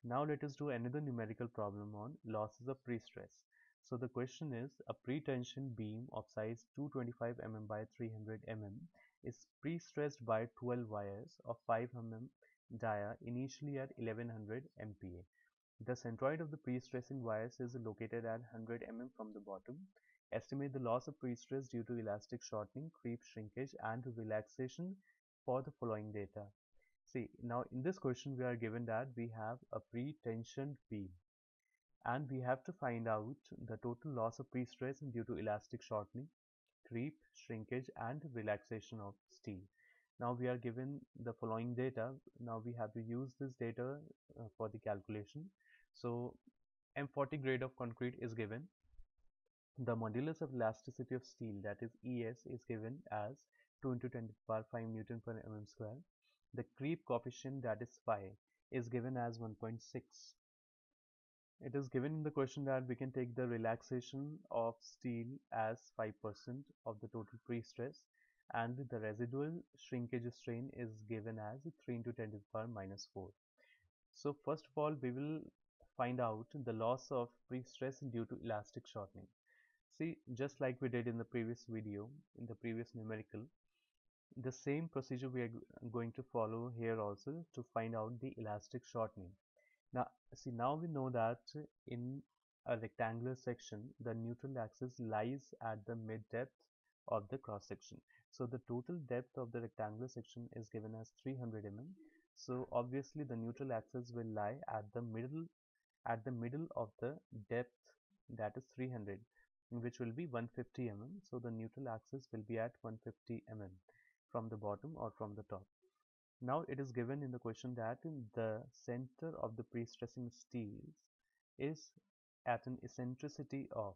Now let us do another numerical problem on losses of pre-stress. So the question is, a pre-tension beam of size 225 mm by 300 mm is pre-stressed by 12 wires of 5 mm dia initially at 1100 MPa. The centroid of the pre-stressing wires is located at 100 mm from the bottom. Estimate the loss of pre-stress due to elastic shortening, creep shrinkage and relaxation for the following data. See, now in this question we are given that we have a pre-tensioned beam and we have to find out the total loss of pre-stress due to elastic shortening, creep, shrinkage and relaxation of steel. Now we are given the following data. Now we have to use this data for the calculation. So M40 grade of concrete is given. The modulus of elasticity of steel, that is ES, is given as 2 into 10 to the power 5 Newton per mm square. The creep coefficient, that is phi, is given as 1.6. It is given in the question that we can take the relaxation of steel as 5% of the total pre-stress, and the residual shrinkage strain is given as 3 into 10 to the power minus 4. So first of all, we will find out the loss of pre-stress due to elastic shortening. See, just like we did in the previous video, in the previous numerical, the same procedure we are going to follow here also to find out the elastic shortening. Now, see, now we know that in a rectangular section, the neutral axis lies at the mid depth of the cross section. So the total depth of the rectangular section is given as 300 mm. So obviously the neutral axis will lie at the middle of the depth, that is 300, which will be 150 mm. So the neutral axis will be at 150 mm from the bottom or from the top. Now it is given in the question that the center of the pre-stressing steel is at an eccentricity of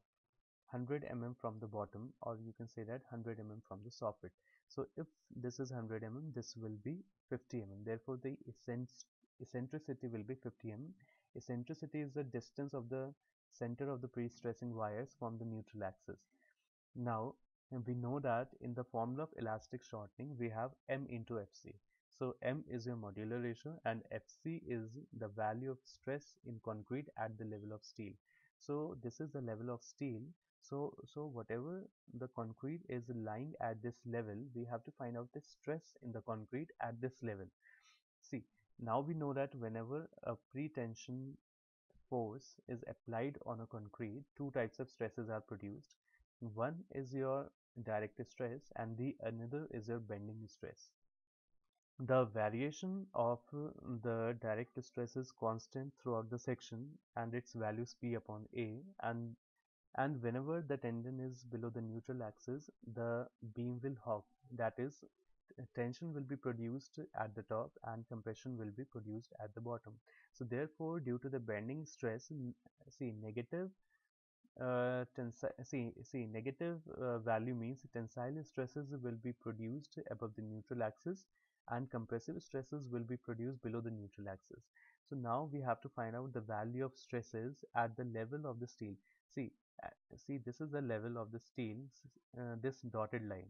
100 mm from the bottom, or you can say that 100 mm from the soffit. So if this is 100 mm, this will be 50 mm. Therefore, the eccentricity will be 50 mm. Eccentricity is the distance of the center of the pre-stressing wires from the neutral axis. Now, we know that in the formula of elastic shortening, we have M into Fc. So M is your modular ratio and Fc is the value of stress in concrete at the level of steel. So this is the level of steel. So whatever the concrete is lying at this level, we have to find out the stress in the concrete at this level. See, now we know that whenever a pre-tension force is applied on a concrete, two types of stresses are produced. One is your direct stress and the another is your bending stress. The variation of the direct stress is constant throughout the section and its value is P upon A, and whenever the tendon is below the neutral axis, the beam will hop. That is, tension will be produced at the top and compression will be produced at the bottom. So therefore, due to the bending stress, see negative negative value means tensile stresses will be produced above the neutral axis and compressive stresses will be produced below the neutral axis. So now we have to find out the value of stresses at the level of the steel. See, this is the level of the steel, this dotted line.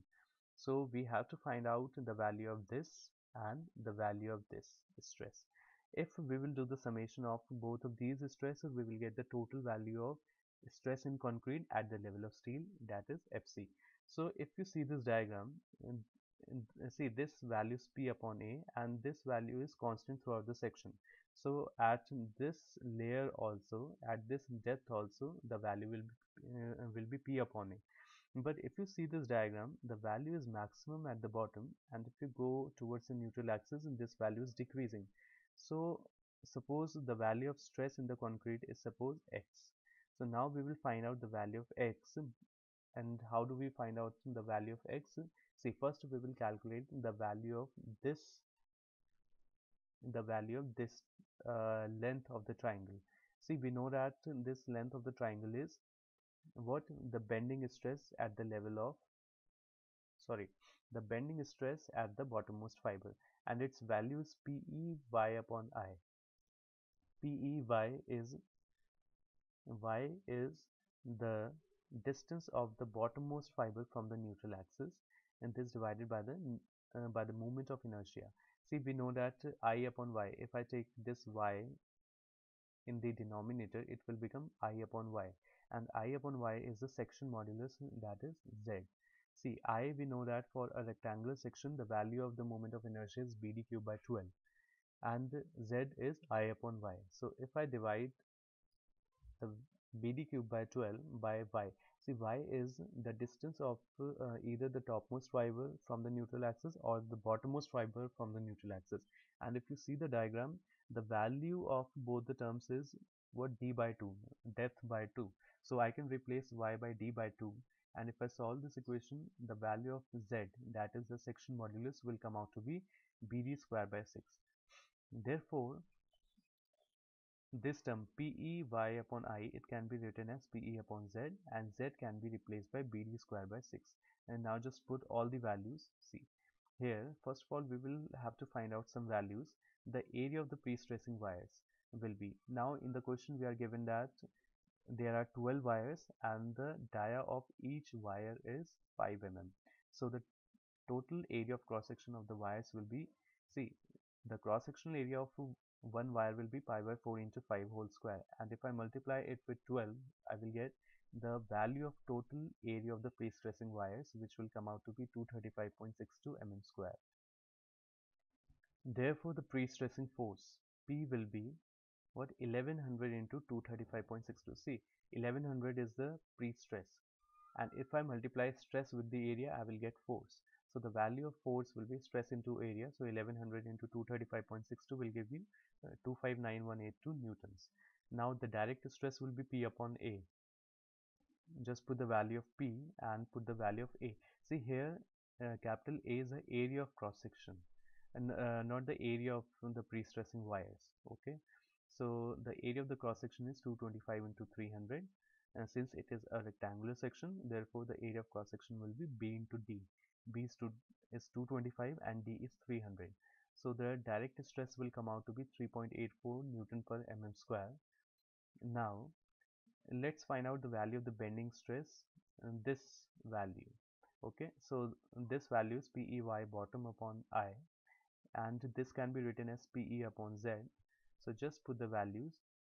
So we have to find out the value of this and the value of this stress. If we will do the summation of both of these stresses, we will get the total value of stress in concrete at the level of steel, that is Fc. So if you see this diagram, see this value is P upon A and this value is constant throughout the section. So at this layer also, at this depth also, the value will be P upon A. But if you see this diagram, the value is maximum at the bottom, and if you go towards the neutral axis, this value is decreasing. So suppose the value of stress in the concrete is suppose X. So now we will find out the value of X. And how do we find out the value of X? See, first we will calculate the value of this, length of the triangle. See, we know that this length of the triangle is what? The bending stress at the level of, the bending stress at the bottommost fiber, and its value is PEY upon I. PEY is, Y is the distance of the bottommost fiber from the neutral axis, and this divided by the moment of inertia. See, we know that I upon Y, if I take this Y in the denominator, it will become I upon y, and I upon y is the section modulus, that is z. See, I, we know that for a rectangular section the value of the moment of inertia is BD cubed by 12, and z is I upon y. So if I divide the BD cube by 12 by y. See, y is the distance of either the topmost fiber from the neutral axis or the bottommost fiber from the neutral axis. And if you see the diagram, the value of both the terms is what, d by 2, depth by 2. So I can replace y by d by 2. And if I solve this equation, the value of z, that is the section modulus, will come out to be BD square by 6. Therefore, this term PE y upon I, it can be written as PE upon Z, and Z can be replaced by BD square by 6. And now just put all the values. See, here first of all we will have to find out some values. The area of the pre-stressing wires will be, now in the question we are given that there are 12 wires and the dia of each wire is 5 mm. So the total area of cross section of the wires will be, see, the cross sectional area of one wire will be pi by 4 into 5 whole square, and if I multiply it with 12, I will get the value of total area of the pre-stressing wires, which will come out to be 235.62 mm square. Therefore the pre-stressing force P will be what, 1100 into 235.62. See, 1100 is the pre-stress, and if I multiply stress with the area, I will get force. So the value of force will be stress into area. So 1100 into 235.62 will give you 259,182 newtons. Now the direct stress will be P upon A. Just put the value of P and put the value of A. See here, capital A is the area of cross section, and not the area of the pre-stressing wires. Okay, so the area of the cross section is 225 into 300, and since it is a rectangular section, therefore the area of cross section will be B into D. B is 225 and D is 300. So the direct stress will come out to be 3.84 Newton per mm square. Now let's find out the value of the bending stress, this value. Okay, so this value is PEY bottom upon I, and this can be written as PE upon Z. So just put the values.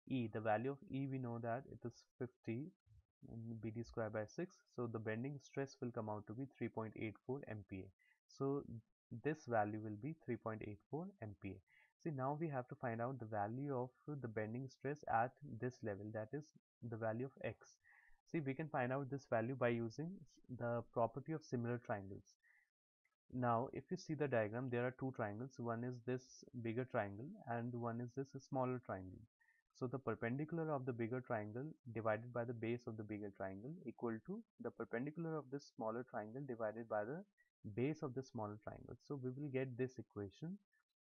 E, the value of E, we know that it is 50 BD square by 6. So the bending stress will come out to be 3.84 MPa. So this value will be 3.84 MPa. See, now we have to find out the value of the bending stress at this level, that is the value of X. See, we can find out this value by using the property of similar triangles. Now, if you see the diagram, there are two triangles. One is this bigger triangle and one is this smaller triangle. So the perpendicular of the bigger triangle divided by the base of the bigger triangle equal to the perpendicular of this smaller triangle divided by the base of the smaller triangle. So we will get this equation,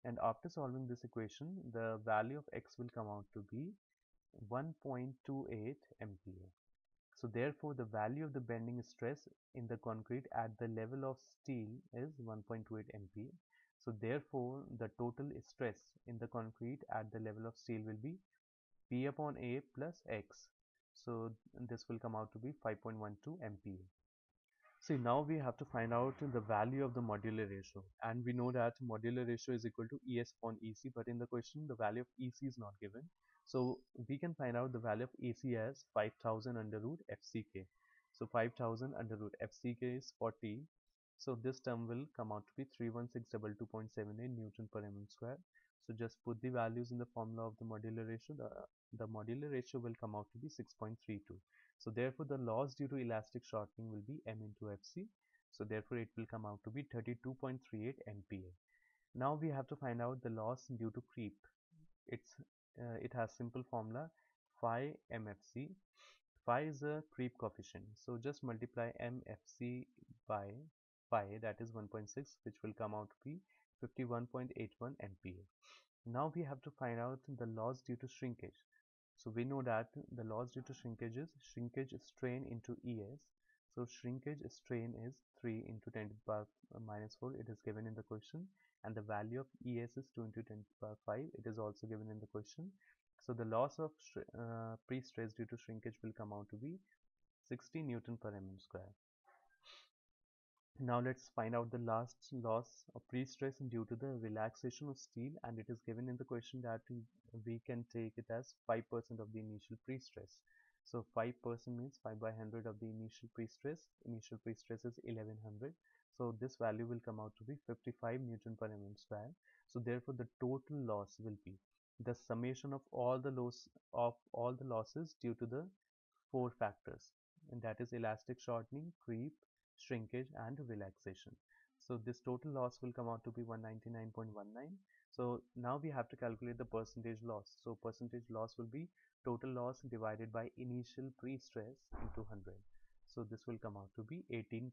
and after solving this equation, the value of X will come out to be 1.28 MPa. So therefore the value of the bending stress in the concrete at the level of steel is 1.28 MPa. So therefore the total stress in the concrete at the level of steel will be P upon A plus X. So this will come out to be 5.12 MPa. See, now we have to find out the value of the modular ratio, and we know that modular ratio is equal to ES upon EC, but in the question the value of EC is not given. So we can find out the value of AC as 5000 under root FCK. So 5000 under root FCK is 40. So this term will come out to be 31622.78 Newton per mm square. So just put the values in the formula of the modular ratio. The modular ratio will come out to be 6.32. So therefore the loss due to elastic shortening will be M into Fc. So therefore it will come out to be 32.38 MPa. Now we have to find out the loss due to creep. It has simple formula phi MFC. Phi is a creep coefficient. So just multiply MFC by phi, that is 1.6, which will come out to be 51.81 MPa. Now we have to find out the loss due to shrinkage. So we know that the loss due to shrinkage is shrinkage strain into ES. So shrinkage strain is 3 into 10 to the power minus 4. It is given in the question, and the value of ES is 2 into 10 to the power 5. It is also given in the question. So the loss of pre-stress due to shrinkage will come out to be 60 Newton per mm square. Now let's find out the last loss of pre-stress due to the relaxation of steel, and it is given in the question that we can take it as 5% of the initial pre-stress. So 5% means 5 by 100 of the initial pre-stress. Initial pre-stress is 1100. So this value will come out to be 55 Newton per mm square. So therefore the total loss will be the summation of all the losses due to the four factors, and that is elastic shortening, creep, shrinkage, and relaxation. So this total loss will come out to be 199.19. So now we have to calculate the percentage loss. So percentage loss will be total loss divided by initial pre-stress into 100. So this will come out to be 18%.